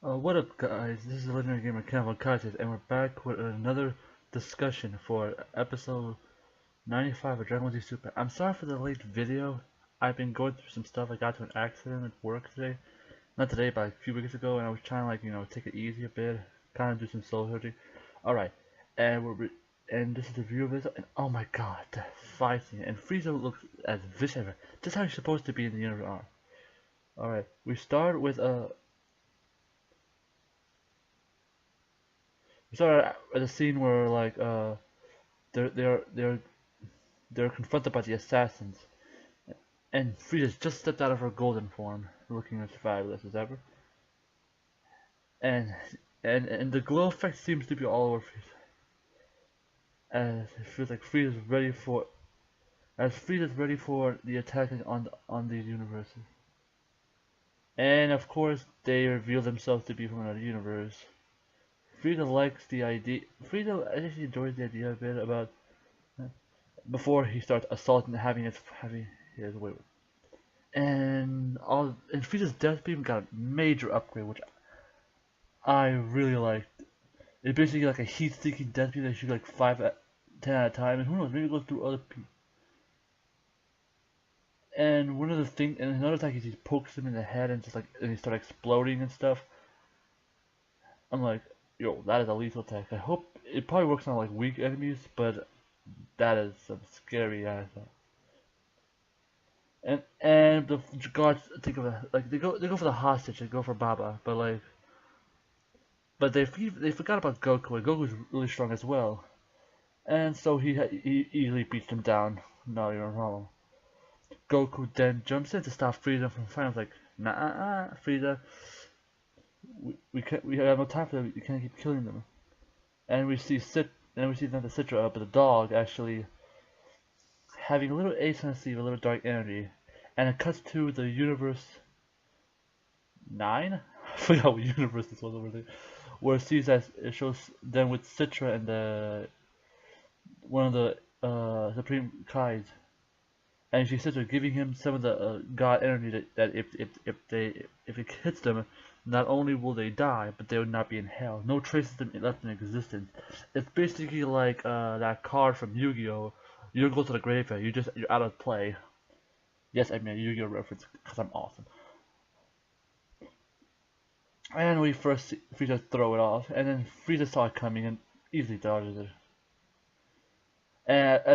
What up, guys? This is Legendary Gamer Kenan Kaiser, and we're back with another discussion for episode 95 of Dragon Ball Z Super. I'm sorry for the late video. I've been going through some stuff. I got to an accident at work today. Not today, but a few weeks ago, and I was trying to, take it easy a bit, kind of do some soul searching. Alright, and this is the view of this, and oh my god, the fight scene. And Frieza looks as vicious ever. Just how he's supposed to be in the universe. Alright, we start with we start at a scene where they're confronted by the assassins, and Frieza's just stepped out of her golden form, looking as fabulous as ever. And the glow effect seems to be all over Frieza, as it feels like Frieza's ready for the attack on these universes. And of course, they reveal themselves to be from another universe. Frieza likes the idea. Frieza actually enjoys the idea a bit about before he starts assaulting, having his way with. And Frieza's death beam got a major upgrade, which I really liked. It's basically like a heat-seeking death beam that shoots like 10 at a time, and who knows, maybe it goes through other people. And another attack is he pokes him in the head and he starts exploding and stuff. I'm like, yo, that is a lethal attack. I hope it probably works on like weak enemies, but that is some scary ass. And the guards think of they go for the hostage, they go for Baba, but they forgot about Goku, and Goku's really strong as well, and so he easily beats them down. Not even a problem. Goku then jumps in to stop Frieza from fighting. Like, nah, Frieza, we have no time for them. You can't keep killing them. And we see not the Citra, but the dog actually having a little ace on his sleeve, a little dark energy, and it cuts to the universe 9. I forgot what universe this was over there. Where it shows them with Citra and one of the Supreme Kais. And she says they're giving him some of the god energy that if it hits them, not only will they die, but they will not be in hell. No traces of them left in existence. It's basically like that card from Yu-Gi-Oh! You don't go to the graveyard. You're out of play. Yes, I mean a Yu-Gi-Oh! Reference because I'm awesome. And we first see Frieza throw it off, and then Frieza saw it coming and easily dodges it. And he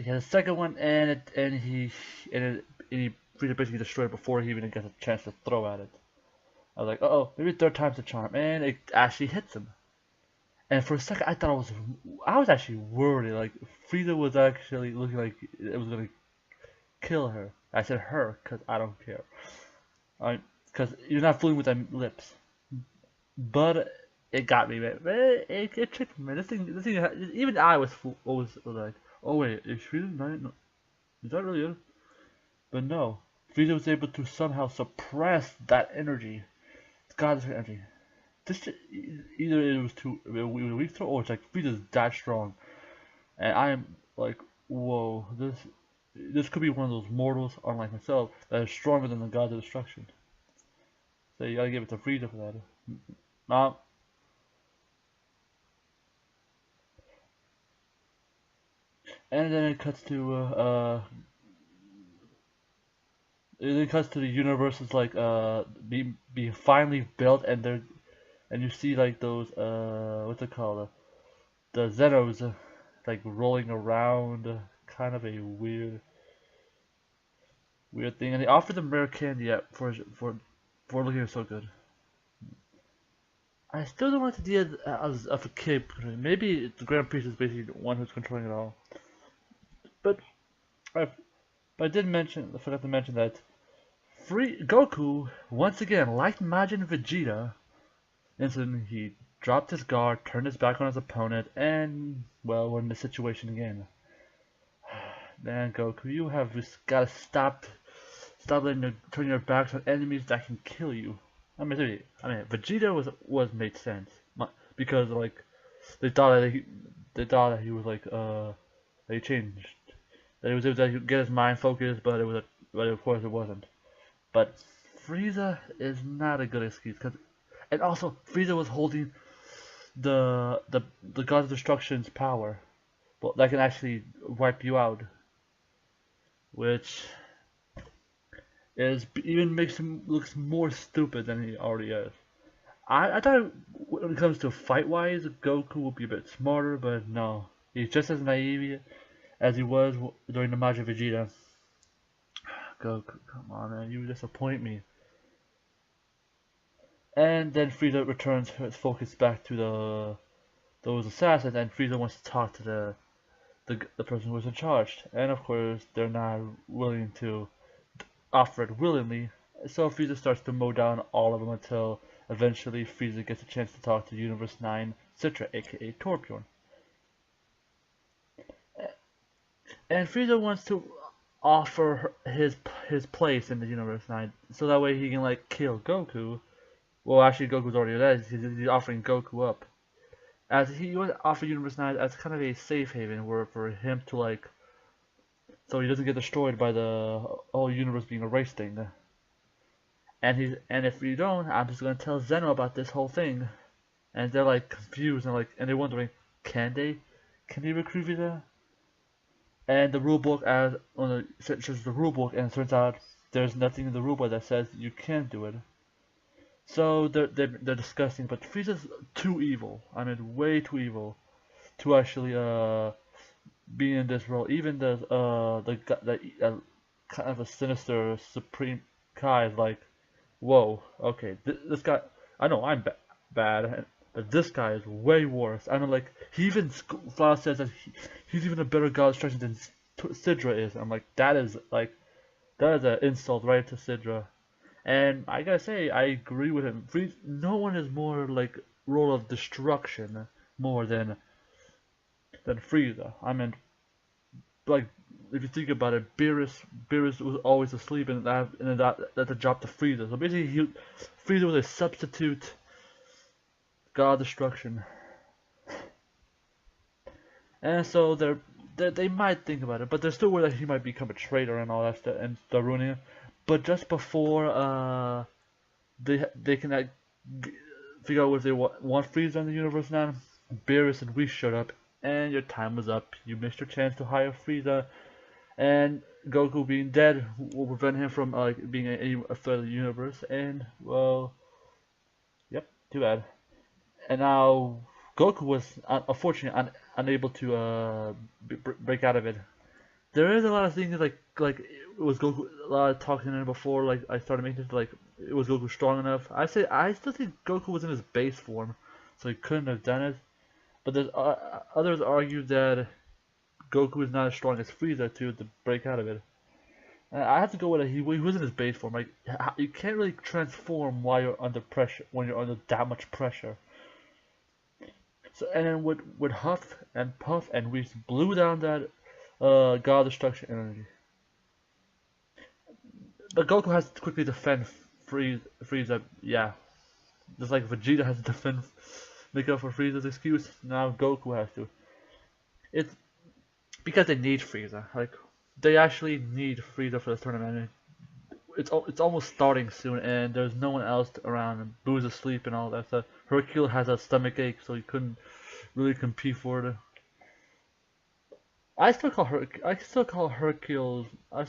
has a second one, and Frieza basically destroyed it before he even gets a chance to throw at it. I was like, oh, maybe third time's the charm, and it actually hits him. And for a second, I was actually worried, like Frieza was actually looking like it was gonna kill her. I said her, cause I don't care. Cause you're not fooling with them lips. But it got me, man. It tricked me, man. This thing. Even I was like, oh wait, is Frieza not? Is that really it? But no, Frieza was able to somehow suppress that energy, God's energy. Either it was a weak throw, or it's like Frieza's that strong, and I am like, whoa, this could be one of those mortals, unlike myself, that is stronger than the gods of destruction. So you gotta give it to Frieza for that. And then it cuts to the universes like being finally built, and you see like those what's it called, the Zenos like rolling around, kind of a weird thing, and they offer them rare candy for looking so good. I still don't like the idea of a kid. Maybe the Grand Priest is basically the one who's controlling it all. But I forgot to mention that Goku once again, like Majin Vegeta, instantly he dropped his guard, turned his back on his opponent, and well, we're in this situation again. Man, Goku, you have just gotta stop turning your backs on enemies that can kill you. I mean, Vegeta was made sense because like they thought that he was like they changed. That he was able to get his mind focused, but of course it wasn't. But Frieza is not a good excuse, and also Frieza was holding the God of Destruction's power, but that can actually wipe you out, which even makes him looks more stupid than he already is. I thought when it comes to fight wise, Goku would be a bit smarter, but no, he's just as naive as he was during the Majin Vegeta. Goku, come on, man, you disappoint me. And then Frieza returns his focus back to those assassins, and Frieza wants to talk to the person who was in charge. And of course, they're not willing to offer it willingly. So Frieza starts to mow down all of them until eventually Frieza gets a chance to talk to Universe 9 Citra, aka Torbjorn. And Frieza wants to offer his place in the Universe 9, so that way he can like kill Goku. Well, actually, Goku's already dead. He's offering Goku up, as he would offer Universe 9 as kind of a safe haven, where for him to like, so he doesn't get destroyed by the whole universe being erased thing. And if you don't, I'm just gonna tell Zeno about this whole thing. And they're like confused and they're wondering, can they recruit Vita? And the rulebook says the rulebook, and it turns out there's nothing in the rulebook that says you can't do it. So they're discussing, but Frieza's too evil. I mean, way too evil to actually be in this role. Even the kind of a sinister Supreme Kai is like, whoa, okay, this guy. I know I'm bad, but this guy is way worse. I mean, like he even Flaw says that he's even a better god of destruction than Sidra is. I'm like, that is an insult right to Sidra. And I gotta say, I agree with him. No one is more like role of destruction more than Frieza. I mean, like if you think about it, Beerus was always asleep, and that's the job to Frieza. So basically, Frieza was a substitute god of destruction. And so they might think about it, but they're still worried that he might become a traitor and all that stuff and start ruining it. But just before they can figure out if they want Frieza in the universe now, Beerus and Whis showed up, and your time was up. You missed your chance to hire Frieza, and Goku being dead will prevent him from being a threat of the universe. And well, yep, too bad. And now Goku was unfortunately unable to break out of it. There is a lot of things like it was Goku, a lot of talking in it before, like I started making it like it was Goku strong enough. I still think Goku was in his base form, so he couldn't have done it. But there's others argue that Goku is not as strong as Frieza to break out of it. I have to go with it. He was in his base form. Like you can't really transform while you're under pressure when you're under that much pressure. So and then with Huff and Puff and Whis blew down that God of Destruction energy. But Goku has to quickly defend Frieza, yeah. Just like Vegeta has to defend, make up for Frieza's excuse, now Goku has to. It's because they need Frieza. Like, they actually need Frieza for the tournament. It's almost starting soon, and there's no one else around. And Boo's asleep and all that stuff. Hercule has a stomach ache, so he couldn't really compete for it. I still call Hercule. I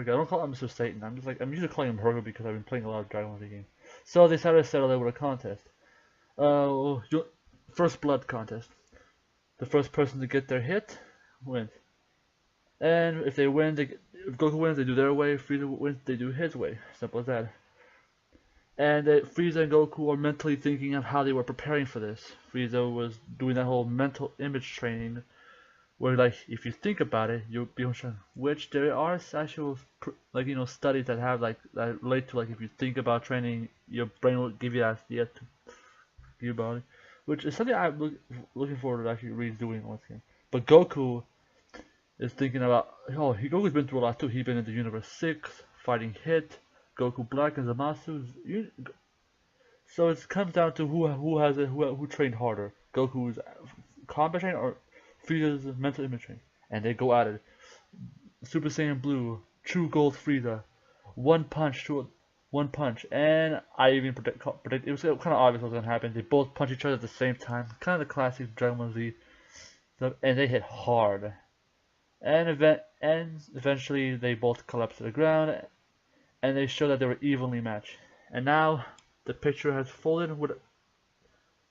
don't call him Mr. Satan. I'm usually calling him Hercule because I've been playing a lot of Dragon Ball Z games. So they decided to settle it with a contest. First blood contest. The first person to get their hit wins. And if they win, if Goku wins, they do their way. If Frieza wins, they do his way. Simple as that. And Frieza and Goku are mentally thinking of how they were preparing for this. Frieza was doing that whole mental image training, where like if you think about it, you'll be able, which there are actual studies that have that relate to if you think about training, your brain will give you that idea to your body, which is something I'm looking forward to actually redoing once again. But Goku is thinking about Goku's been through a lot too. He's been in the Universe 6 fighting Hit, Goku Black, and Zamasu. So it comes down to who trained harder, Goku's combat training or Frieza's mental image training, and they go at it. Super Saiyan Blue, True Gold Frieza, one punch to one punch, and I even predict it was kind of obvious what was gonna happen. They both punch each other at the same time, kind of the classic Dragon Ball Z stuff, and they hit hard. And eventually they both collapse to the ground, and they show that they were evenly matched. And now the picture has folded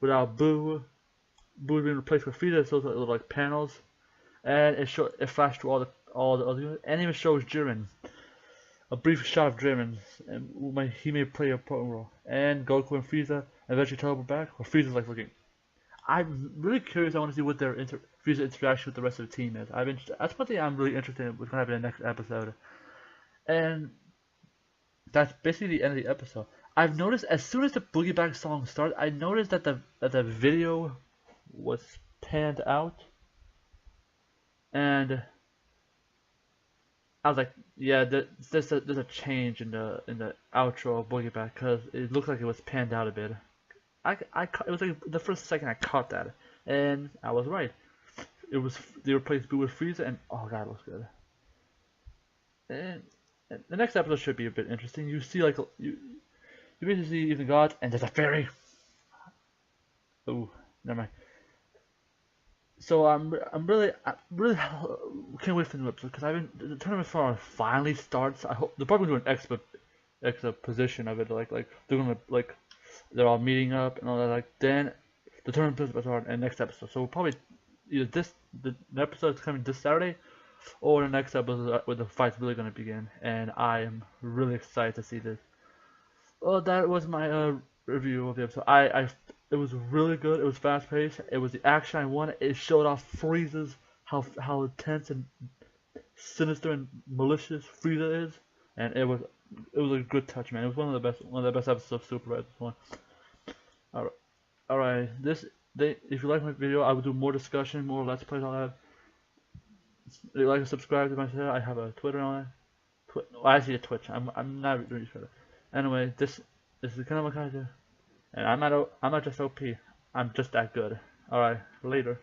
without Boo. Boo being replaced with Frieza, so it looked like panels, and it flashed to all the other, and even shows Jiren. A brief shot of Jiren, and he may play a important role. And Goku and Frieza eventually teleport back, where Frieza's like looking. I'm really curious. I want to see what their Frieza interaction with the rest of the team is. That's one thing I'm really interested in. What's going to happen in the next episode. And that's basically the end of the episode. I've noticed as soon as the Boogie Back song started, I noticed that the video was panned out, and I was like, yeah, there's a change in the outro of Boogie Back, because it looked like it was panned out a bit. It was like the first second I caught that, and I was right. They replaced Boo with Frieza, and oh god, it looks good. And the next episode should be a bit interesting. You see you basically see even gods, and there's a fairy. Oh, never mind. So I'm really can't wait for the new episode, because the tournament for finally starts. I hope they're probably doing an exposition of it, like they're gonna they're all meeting up and all that. Like then the tournament is about to start in the next episode. So we'll probably either the episode is coming this Saturday, or the next episode where the fight's really gonna begin. And I am really excited to see this. Well, that was my review of the episode. It was really good. It was fast paced. It was the action I wanted. It showed off Frieza's how intense and sinister and malicious Frieza is, and it was a good touch, man. It was one of the best episodes of Super Red. This one. Alright. If you like my video, I will do more discussion, more let's plays, all that. If you like and subscribe to my channel, I have a Twitter on it. Well, I see a Twitch. I'm not doing Twitter. Anyway, this is kind of my Kaiser, and I'm not just OP. I'm just that good. Alright, later.